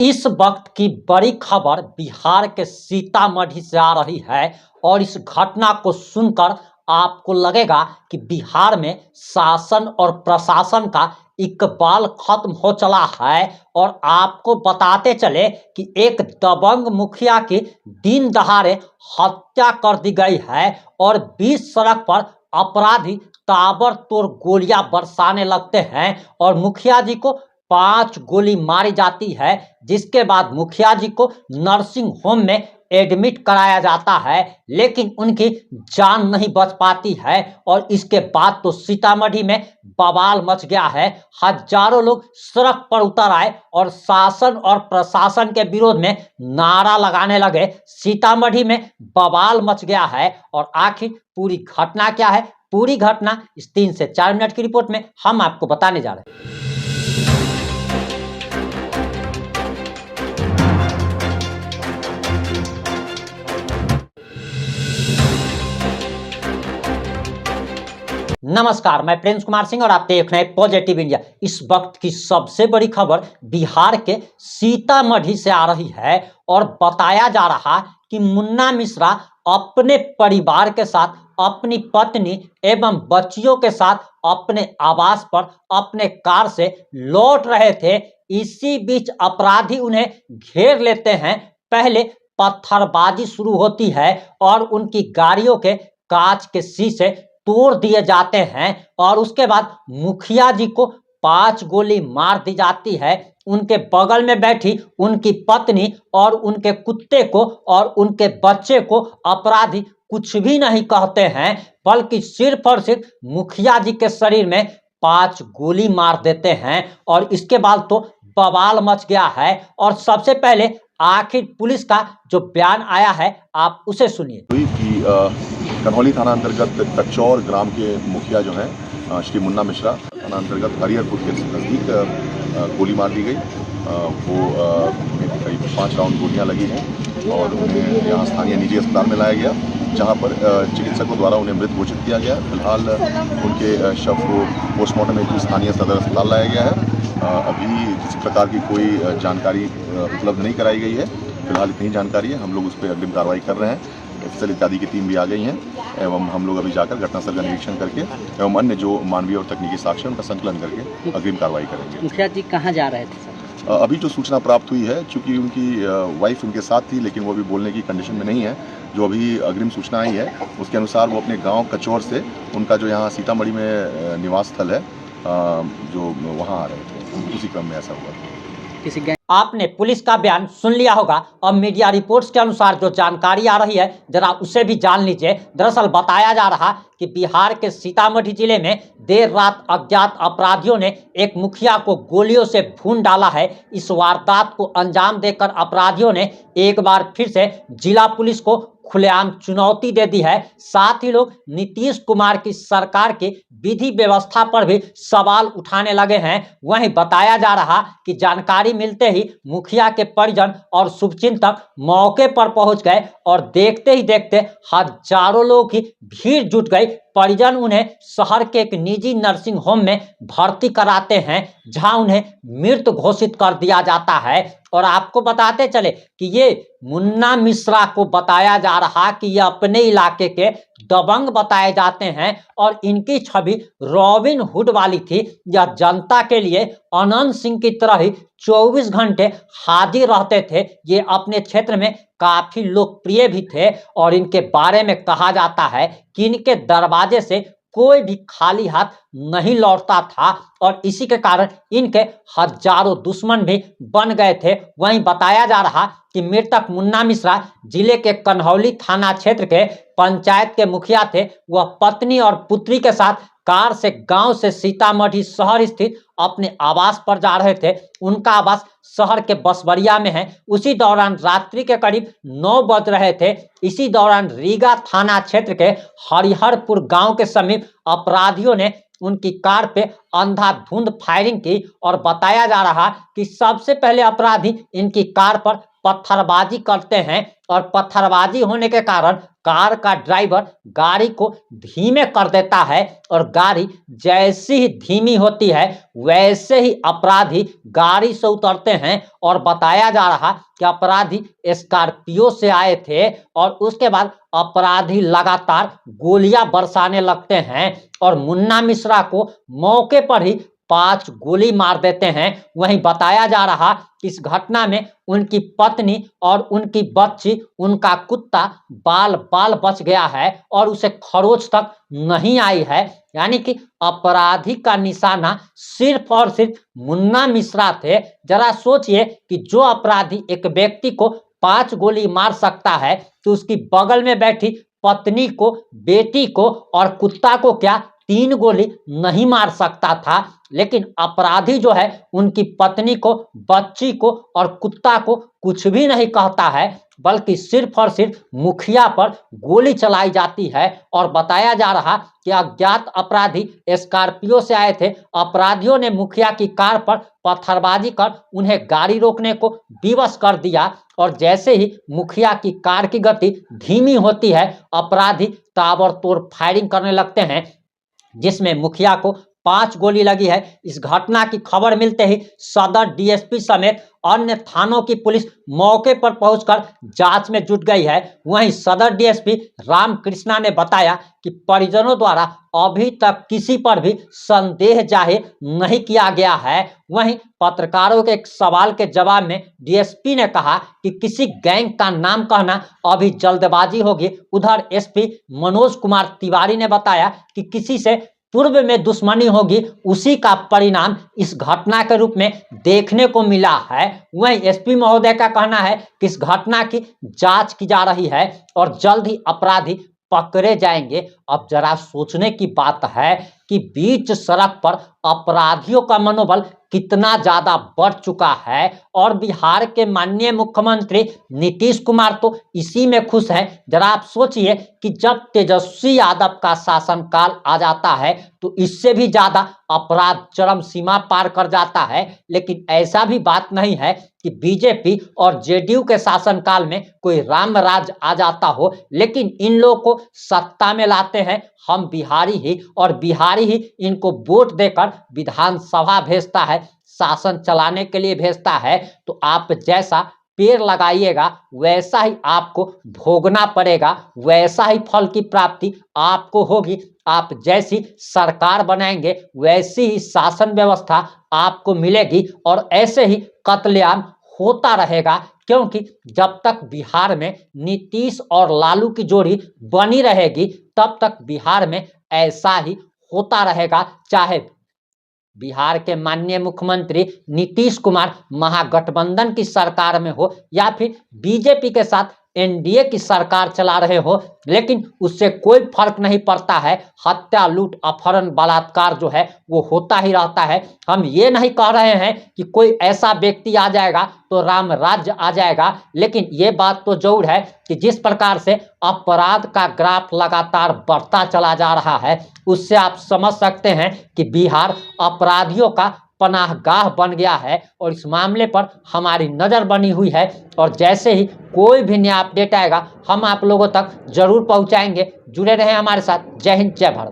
इस वक्त की बड़ी खबर बिहार के सीतामढ़ी से आ रही है और इस घटना को सुनकर आपको लगेगा कि बिहार में शासन और प्रशासन का इकबाल खत्म हो चला है। और आपको बताते चले कि एक दबंग मुखिया की दिन दहाड़े हत्या कर दी गई है और बीच सड़क पर अपराधी ताबड़तोड़ गोलियां बरसाने लगते हैं और मुखिया जी को 5 गोली मारी जाती है, जिसके बाद मुखिया जी को नर्सिंग होम में एडमिट कराया जाता है, लेकिन उनकी जान नहीं बच पाती है। और इसके बाद तो सीतामढ़ी में बवाल मच गया है। हजारों लोग सड़क पर उतर आए और शासन और प्रशासन के विरोध में नारा लगाने लगे। सीतामढ़ी में बवाल मच गया है और आखिर पूरी घटना क्या है, पूरी घटना इस 3 से 4 मिनट की रिपोर्ट में हम आपको बताने जा रहे हैं। नमस्कार, मैं प्रिंस कुमार सिंह और आप देख रहे हैं पॉजिटिव इंडिया। इस वक्त की सबसे बड़ी खबर बिहार के सीतामढ़ी से आ रही है और बताया जा रहा कि मुन्ना मिश्रा अपने परिवार के साथ, अपनी पत्नी एवं बच्चियों के साथ अपने आवास पर अपने कार से लौट रहे थे। इसी बीच अपराधी उन्हें घेर लेते हैं। पहले पत्थरबाजी शुरू होती है और उनकी गाड़ियों के कांच के शीशे तोड़ दिए जाते हैं और उसके बाद मुखिया जी को 5 गोली मार दी जाती है। उनके बगल में बैठी उनकी पत्नी और उनके कुत्ते को और उनके बच्चे को अपराधी कुछ भी नहीं कहते हैं, बल्कि सिर्फ और सिर्फ मुखिया जी के शरीर में 5 गोली मार देते हैं। और इसके बाद तो बवाल मच गया है। और सबसे पहले आखिर पुलिस का जो बयान आया है, आप उसे सुनिए। कन्हौली थाना अंतर्गत कचौर ग्राम के मुखिया जो हैं श्री मुन्ना मिश्रा, थाना अंतर्गत हरिहरपुर के नज़दीक गोली मार दी गई। वो करीब 5 राउंड गोलियां लगी हैं और उन्हें यहाँ स्थानीय निजी अस्पताल में लाया गया, जहाँ पर चिकित्सकों द्वारा उन्हें मृत घोषित किया गया। फिलहाल उनके शव को पोस्टमार्टम हेतु स्थानीय सदर अस्पताल लाया गया है। अभी किसी प्रकार की कोई जानकारी उपलब्ध नहीं कराई गई है। फिलहाल इतनी जानकारी है, हम लोग उस पर अग्रिम कार्रवाई कर रहे हैं। एफएसएल इत्यादि की टीम भी आ गई हैं एवं हम लोग अभी जाकर घटनास्थल का निरीक्षण करके एवं अन्य जो मानवीय और तकनीकी साक्ष्य उनका संकलन करके अग्रिम कार्रवाई करेंगे। मुखिया जी कहाँ जा रहे थे सर? अभी जो सूचना प्राप्त हुई है, चूंकि उनकी वाइफ उनके साथ थी, लेकिन वो अभी बोलने की कंडीशन में नहीं है। जो अभी अग्रिम सूचना आई है उसके अनुसार वो अपने गाँव कचौर से, उनका जो यहाँ सीतामढ़ी में निवास स्थल है, जो वहाँ आ रहे थे, उसी क्रम में ऐसा हुआ। आपने पुलिस का बयान सुन लिया होगा। अब मीडिया रिपोर्ट्स के अनुसार जो जानकारी आ रही है, जरा उसे भी जान लीजिए। दरअसल बताया जा रहा कि बिहार के सीतामढ़ी जिले में देर रात अज्ञात अपराधियों ने एक मुखिया को गोलियों से भून डाला है। इस वारदात को अंजाम देकर अपराधियों ने एक बार फिर से जिला पुलिस को खुलेआम चुनौती दे दी है। साथ ही लोग नीतीश कुमार की सरकार की विधि व्यवस्था पर भी सवाल उठाने लगे हैं। वहीं बताया जा रहा कि जानकारी मिलते ही मुखिया के परिजन और शुभचिंतक मौके पर पहुंच गए और देखते ही देखते हजारों लोगों की भीड़ जुट गई। परिजन उन्हें शहर के एक निजी नर्सिंग होम में भर्ती कराते हैं, जहां उन्हें मृत घोषित कर दिया जाता है। और आपको बताते चले कि ये मुन्ना मिश्रा को बताया जा रहा कि ये अपने इलाके के दबंग बताए जाते हैं और इनकी छवि रॉबिन हुड वाली थी। यह जनता के लिए अनंत सिंह की तरह ही 24 घंटे हाजिर रहते थे। ये अपने क्षेत्र में काफी लोकप्रिय भी थे और इनके बारे में कहा जाता है कि इनके दरवाजे से कोई भी खाली हाथ नहीं लौटता था और इसी के कारण इनके हजारों दुश्मन भी बन गए थे। वहीं बताया जा रहा कि मृतक मुन्ना मिश्रा जिले के कन्हौली थाना क्षेत्र के पंचायत के मुखिया थे। वह पत्नी और पुत्री के साथ कार से गांव से सीतामढ़ी शहर स्थित अपने आवास पर जा रहे थे। उनका आवास शहर के बसवरिया में है। उसी दौरान रात्रि के करीब 9 बज रहे थे। इसी दौरान रीगा थाना क्षेत्र के हरिहरपुर गांव के समीप अपराधियों ने उनकी कार पे अंधाधुंध फायरिंग की और बताया जा रहा कि सबसे पहले अपराधी इनकी कार पर पत्थरबाजी करते हैं और पत्थरबाजी होने के कारण कार का ड्राइवर गाड़ी को धीमे कर देता है और गाड़ी जैसी ही धीमी होती है वैसे ही अपराधी गाड़ी से उतरते हैं और बताया जा रहा कि अपराधी स्कॉर्पियो से आए थे और उसके बाद अपराधी लगातार गोलियां बरसाने लगते हैं और मुन्ना मिश्रा को मौके पर ही 5 गोली मार देते हैं। वहीं बताया जा रहा कि इस घटना में उनकी पत्नी और उनकी बच्ची, उनका कुत्ता बाल बाल बच गया है और उसे खरोच तक नहीं आई है। यानी कि अपराधी का निशाना सिर्फ और सिर्फ मुन्ना मिश्रा थे। जरा सोचिए कि जो अपराधी एक व्यक्ति को 5 गोली मार सकता है तो उसकी बगल में बैठी पत्नी को, बेटी को और कुत्ता को क्या 3 गोली नहीं मार सकता था। लेकिन अपराधी जो है उनकी पत्नी को, बच्ची को और कुत्ता को कुछ भी नहीं कहता है, बल्कि सिर्फ और सिर्फ मुखिया पर गोली चलाई जाती है। और बताया जा रहा कि अज्ञात अपराधी स्कॉर्पियो से आए थे। अपराधियों ने मुखिया की कार पर पत्थरबाजी कर उन्हें गाड़ी रोकने को विवश कर दिया और जैसे ही मुखिया की कार की गति धीमी होती है, अपराधी ताबड़तोड़ फायरिंग करने लगते हैं, जिसमें मुखिया को 5 गोली लगी है। इस घटना की खबर मिलते ही सदर डीएसपी समेत अन्य थानों की पुलिस मौके पर पहुंचकर जांच में जुट गई है। वहीं सदर डीएसपी रामकृष्णा ने बताया कि परिजनों द्वारा अभी तक किसी पर भी संदेह जाहिर नहीं किया गया है। वहीं पत्रकारों के एक सवाल के जवाब में डीएसपी ने कहा कि किसी गैंग का नाम कहना अभी जल्दबाजी होगी। उधर एसपी मनोज कुमार तिवारी ने बताया कि किसी से पूर्व में दुश्मनी होगी, उसी का परिणाम इस घटना के रूप में देखने को मिला है। वहीं एसपी महोदय का कहना है कि इस घटना की जांच की जा रही है और जल्द ही अपराधी पकड़े जाएंगे। अब जरा सोचने की बात है कि बीच सड़क पर अपराधियों का मनोबल कितना ज्यादा बढ़ चुका है और बिहार के माननीय मुख्यमंत्री नीतीश कुमार तो इसी में खुश हैं। जरा आप सोचिए कि जब तेजस्वी यादव का शासनकाल आ जाता है तो इससे भी ज्यादा अपराध चरम सीमा पार कर जाता है। लेकिन ऐसा भी बात नहीं है कि बीजेपी और जेडीयू के शासनकाल में कोई राम राज आ जाता हो, लेकिन इन लोगों को सत्ता में लाते हैं हम बिहारी ही, और बिहारी ही इनको वोट देकर विधानसभा भेजता है, शासन चलाने के लिए भेजता है। तो आप जैसा पेड़ लगाइएगा वैसा ही आपको भोगना पड़ेगा, वैसा ही फल की प्राप्ति आपको होगी। आप जैसी सरकार बनाएंगे वैसी ही शासन व्यवस्था आपको मिलेगी और ऐसे ही कत्लेआम होता रहेगा। क्योंकि जब तक बिहार में नीतीश और लालू की जोड़ी बनी रहेगी तब तक बिहार में ऐसा ही होता रहेगा। चाहे बिहार के माननीय मुख्यमंत्री नीतीश कुमार महागठबंधन की सरकार में हो या फिर बीजेपी के साथ एनडीए की सरकार चला रहे हो, लेकिन उससे कोई फर्क नहीं पड़ता है। हत्या, लूट, अपहरण, बलात्कार जो है वो होता ही रहता है। हम ये नहीं कह रहे हैं कि कोई ऐसा व्यक्ति आ जाएगा तो राम राज्य आ जाएगा, लेकिन ये बात तो जरूर है कि जिस प्रकार से अपराध का ग्राफ लगातार बढ़ता चला जा रहा है उससे आप समझ सकते हैं कि बिहार अपराधियों का पनाहगाह बन गया है और इस मामले पर हमारी नज़र बनी हुई है। और जैसे ही कोई भी नया अपडेट आएगा हम आप लोगों तक जरूर पहुंचाएंगे। जुड़े रहें हमारे साथ। जय हिंद, जय भारत।